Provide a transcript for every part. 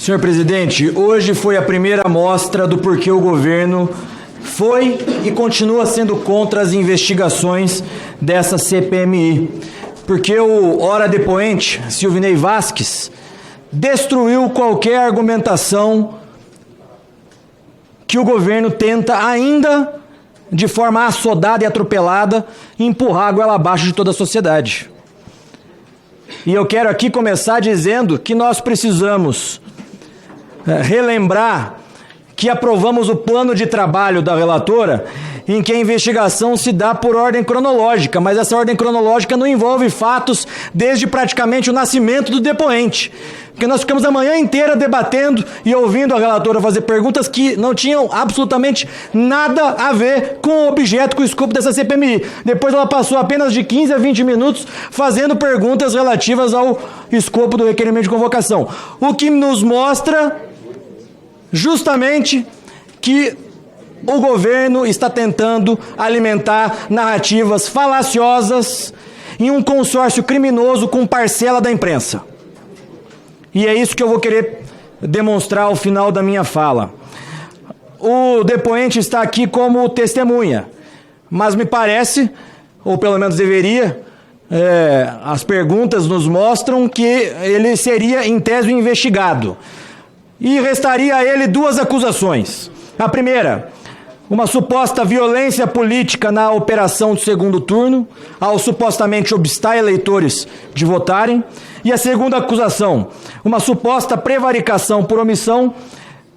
Senhor presidente, hoje foi a primeira mostra do porquê o governo foi e continua sendo contra as investigações dessa CPMI. Porque o ora depoente, Silvinei Vasquez, destruiu qualquer argumentação que o governo tenta ainda, de forma assodada e atropelada, empurrar a goela abaixo de toda a sociedade. E eu quero aqui começar dizendo que nós precisamos relembrar que aprovamos o plano de trabalho da relatora, em que a investigação se dá por ordem cronológica, mas essa ordem cronológica não envolve fatos desde praticamente o nascimento do depoente. Porque nós ficamos a manhã inteira debatendo e ouvindo a relatora fazer perguntas que não tinham absolutamente nada a ver com o objeto, com o escopo dessa CPMI. Depois ela passou apenas de 15 a 20 minutos fazendo perguntas relativas ao escopo do requerimento de convocação. O que nos mostra justamente que o governo está tentando alimentar narrativas falaciosas em um consórcio criminoso com parcela da imprensa. E é isso que eu vou querer demonstrar ao final da minha fala. O depoente está aqui como testemunha, mas me parece, ou pelo menos deveria, as perguntas nos mostram que ele seria, em tese, o investigado. E restaria a ele duas acusações. A primeira, uma suposta violência política na operação do segundo turno, ao supostamente obstar eleitores de votarem. E a segunda acusação, uma suposta prevaricação por omissão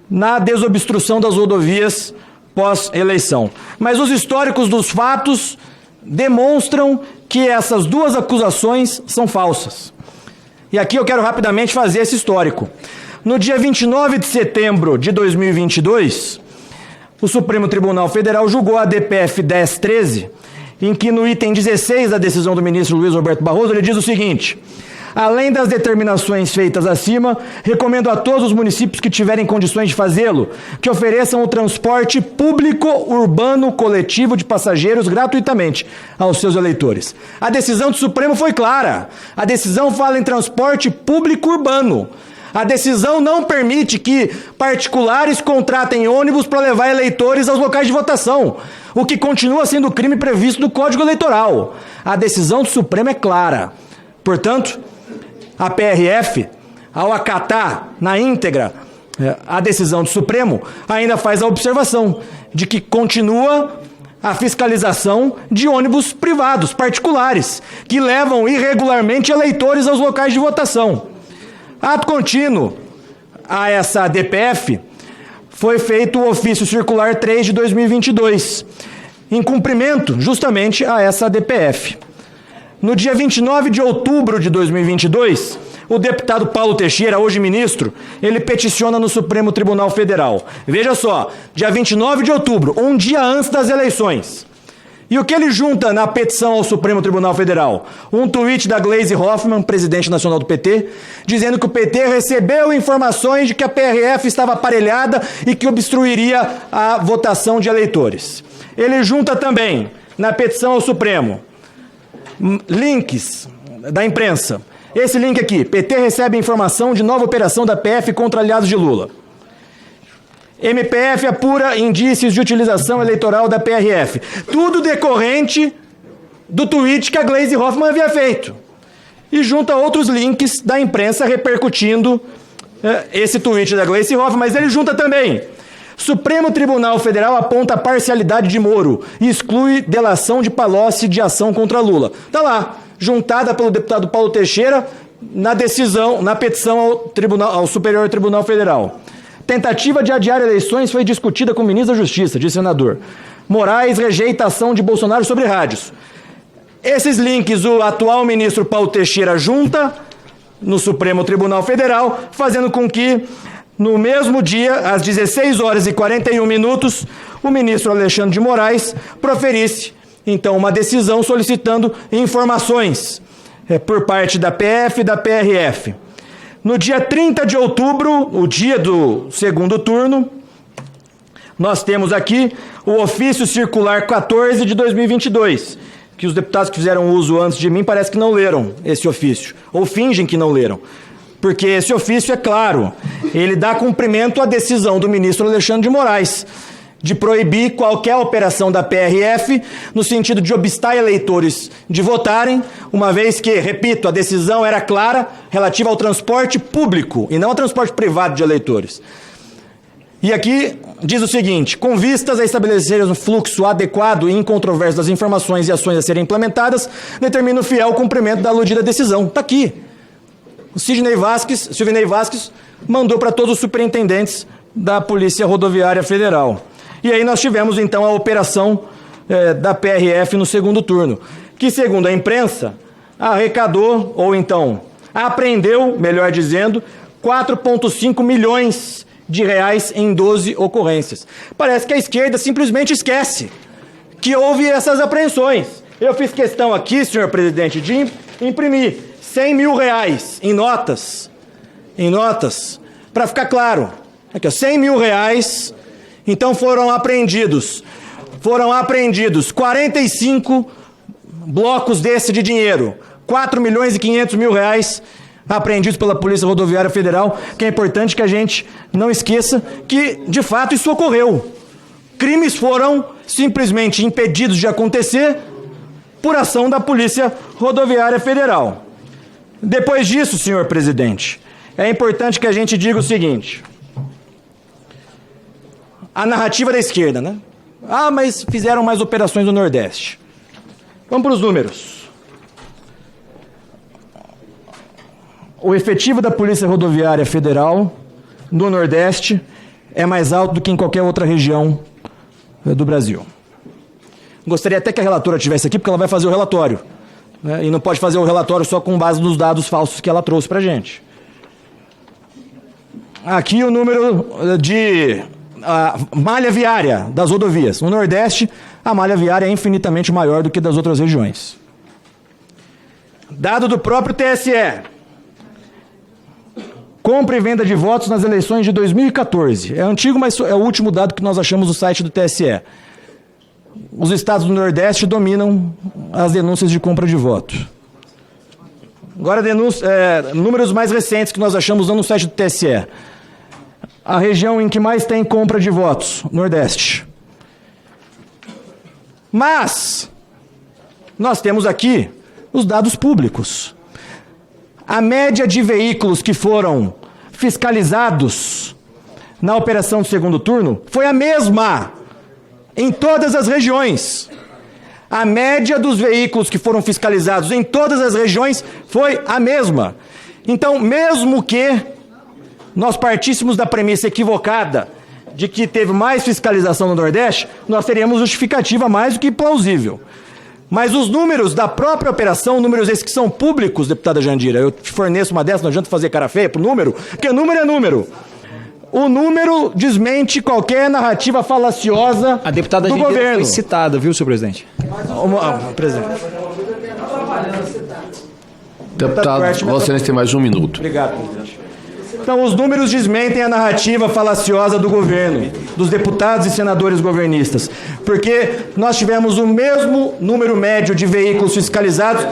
na desobstrução das rodovias pós-eleição. Mas os históricos dos fatos demonstram que essas duas acusações são falsas. E aqui eu quero rapidamente fazer esse histórico. No dia 29 de setembro de 2022, o Supremo Tribunal Federal julgou a DPF 1013, em que no item 16 da decisão do ministro Luiz Roberto Barroso, ele diz o seguinte: além das determinações feitas acima, recomendo a todos os municípios que tiverem condições de fazê-lo, que ofereçam o transporte público urbano coletivo de passageiros gratuitamente aos seus eleitores. A decisão do Supremo foi clara. A decisão fala em transporte público urbano. A decisão não permite que particulares contratem ônibus para levar eleitores aos locais de votação, o que continua sendo crime previsto no Código Eleitoral. A decisão do Supremo é clara. Portanto, a PRF, ao acatar na íntegra a decisão do Supremo, ainda faz a observação de que continua a fiscalização de ônibus privados, particulares, que levam irregularmente eleitores aos locais de votação. Ato contínuo a essa DPF, foi feito o ofício circular 3 de 2022, em cumprimento justamente a essa DPF. No dia 29 de outubro de 2022, o deputado Paulo Teixeira, hoje ministro, ele peticiona no Supremo Tribunal Federal. Veja só, dia 29 de outubro, um dia antes das eleições. E o que ele junta na petição ao Supremo Tribunal Federal? Um tweet da Gleisi Hoffmann, presidente nacional do PT, dizendo que o PT recebeu informações de que a PRF estava aparelhada e que obstruiria a votação de eleitores. Ele junta também, na petição ao Supremo, links da imprensa. Esse link aqui: PT recebe informação de nova operação da PF contra aliados de Lula. MPF apura indícios de utilização eleitoral da PRF. Tudo decorrente do tweet que a Gleisi Hoffmann havia feito. E junta outros links da imprensa repercutindo esse tweet da Gleisi Hoffmann, mas ele junta também: Supremo Tribunal Federal aponta a parcialidade de Moro e exclui delação de Palocci de ação contra Lula. Está lá, juntada pelo deputado Paulo Teixeira na decisão, na petição ao Superior Tribunal Federal. Tentativa de adiar eleições foi discutida com o ministro da Justiça, disse senador. Moraes rejeita a ação de Bolsonaro sobre rádios. Esses links o atual ministro Paulo Teixeira junta no Supremo Tribunal Federal, fazendo com que, no mesmo dia, às 16 horas e 41 minutos, o ministro Alexandre de Moraes proferisse, então, uma decisão solicitando informações por parte da PF e da PRF. No dia 30 de outubro, o dia do segundo turno, nós temos aqui o ofício circular 14 de 2022, que os deputados que fizeram uso antes de mim parece que não leram esse ofício, ou fingem que não leram. porque esse ofício, é claro, ele dá cumprimento à decisão do ministro Alexandre de Moraes de proibir qualquer operação da PRF no sentido de obstar eleitores de votarem, uma vez que, repito, a decisão era clara relativa ao transporte público e não ao transporte privado de eleitores. E aqui diz o seguinte: com vistas a estabelecer um fluxo adequado e incontroverso das informações e ações a serem implementadas, determina o fiel cumprimento da aludida decisão. Está aqui. O Silvinei Vasquez mandou para todos os superintendentes da Polícia Rodoviária Federal. E aí nós tivemos, então, a operação da PRF no segundo turno, que, segundo a imprensa, arrecadou, ou então apreendeu, melhor dizendo, 4,5 milhões de reais em 12 ocorrências. Parece que a esquerda simplesmente esquece que houve essas apreensões. Eu fiz questão aqui, senhor presidente, de imprimir 100 mil reais em notas, para ficar claro. Aqui, ó, 100 mil reais. Então foram apreendidos 45 blocos desse de dinheiro, 4 milhões e 500 mil reais apreendidos pela Polícia Rodoviária Federal, que é importante que a gente não esqueça que, de fato, isso ocorreu. Crimes foram simplesmente impedidos de acontecer por ação da Polícia Rodoviária Federal. Depois disso, senhor presidente, é importante que a gente diga o seguinte: a narrativa da esquerda, né? Ah, mas fizeram mais operações no Nordeste. Vamos para os números. O efetivo da Polícia Rodoviária Federal no Nordeste é mais alto do que em qualquer outra região do Brasil. Gostaria até que a relatora estivesse aqui, porque ela vai fazer o relatório, né? E não pode fazer o relatório só com base nos dados falsos que ela trouxe para a gente. Aqui o número de malha viária das rodovias. No Nordeste, a malha viária é infinitamente maior do que das outras regiões. Dado do próprio TSE. Compra e venda de votos nas eleições de 2014. É antigo, mas é o último dado que nós achamos no site do TSE. Os estados do Nordeste dominam as denúncias de compra de voto. Agora, números mais recentes que nós achamos no site do TSE. A região em que mais tem compra de votos, Nordeste. Mas nós temos aqui os dados públicos. A média de veículos que foram fiscalizados na operação do segundo turno foi a mesma em todas as regiões. A média dos veículos que foram fiscalizados em todas as regiões foi a mesma. Então, mesmo que nós partíssemos da premissa equivocada de que teve mais fiscalização no Nordeste, nós teríamos justificativa mais do que plausível. Mas os números da própria operação, números esses que são públicos, deputada Jandira, eu te forneço uma dessa, não adianta fazer cara feia pro número, porque número é número. O número desmente qualquer narrativa falaciosa a deputada do Jandira governo. foi citada, viu, senhor presidente? Presidente. Deputado, Vossa Excelência tem mais um minuto. Obrigado, presidente. Então, os números desmentem a narrativa falaciosa do governo, dos deputados e senadores governistas, porque nós tivemos o mesmo número médio de veículos fiscalizados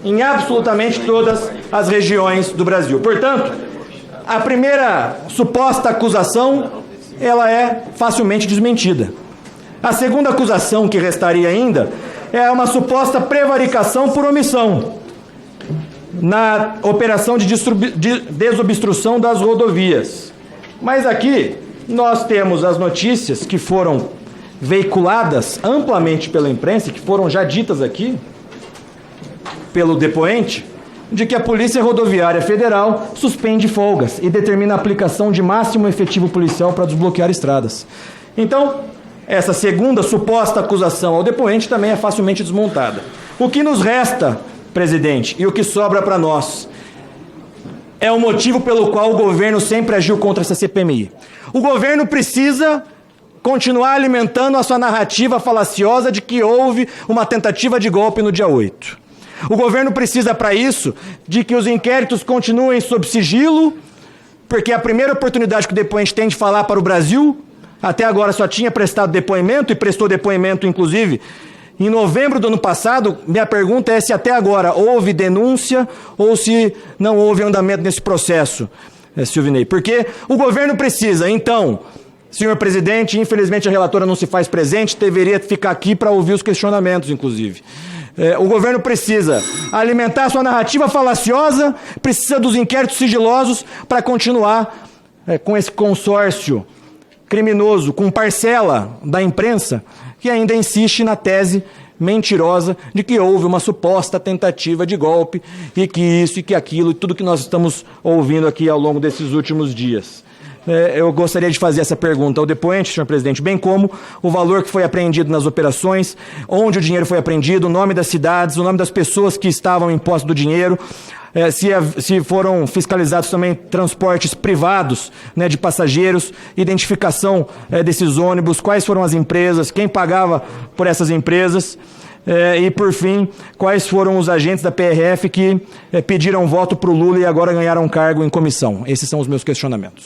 em absolutamente todas as regiões do Brasil. Portanto, a primeira suposta acusação, ela é facilmente desmentida. A segunda acusação que restaria ainda é uma suposta prevaricação por omissão na operação de desobstrução das rodovias. Mas aqui nós temos as notícias que foram veiculadas amplamente pela imprensa, que foram já ditas aqui pelo depoente, de que a Polícia Rodoviária Federal suspende folgas e determina a aplicação de máximo efetivo policial para desbloquear estradas. Então, essa segunda suposta acusação ao depoente também é facilmente desmontada. O que nos resta, presidente, e o que sobra para nós, é o motivo pelo qual o governo sempre agiu contra essa CPMI. O governo precisa continuar alimentando a sua narrativa falaciosa de que houve uma tentativa de golpe no dia 8. O governo precisa, para isso, de que os inquéritos continuem sob sigilo, porque a primeira oportunidade que o depoente tem de falar para o Brasil, até agora só tinha prestado depoimento, e prestou depoimento, inclusive, Em novembro do ano passado, minha pergunta é se até agora houve denúncia ou se não houve andamento nesse processo, Silvinei. Porque o governo precisa, então, senhor presidente, infelizmente a relatora não se faz presente, deveria ficar aqui para ouvir os questionamentos, inclusive. O governo precisa alimentar sua narrativa falaciosa, precisa dos inquéritos sigilosos para continuar com esse consórcio criminoso, com parcela da imprensa, que ainda insiste na tese mentirosa de que houve uma suposta tentativa de golpe e que isso e que aquilo, e tudo que nós estamos ouvindo aqui ao longo desses últimos dias. Eu gostaria de fazer essa pergunta ao depoente, senhor presidente, bem como o valor que foi apreendido nas operações, onde o dinheiro foi apreendido, o nome das cidades, o nome das pessoas que estavam em posse do dinheiro, se foram fiscalizados também transportes privados, né, de passageiros, identificação desses ônibus, quais foram as empresas, quem pagava por essas empresas, e, por fim, quais foram os agentes da PRF que pediram voto para o Lula e agora ganharam cargo em comissão. Esses são os meus questionamentos.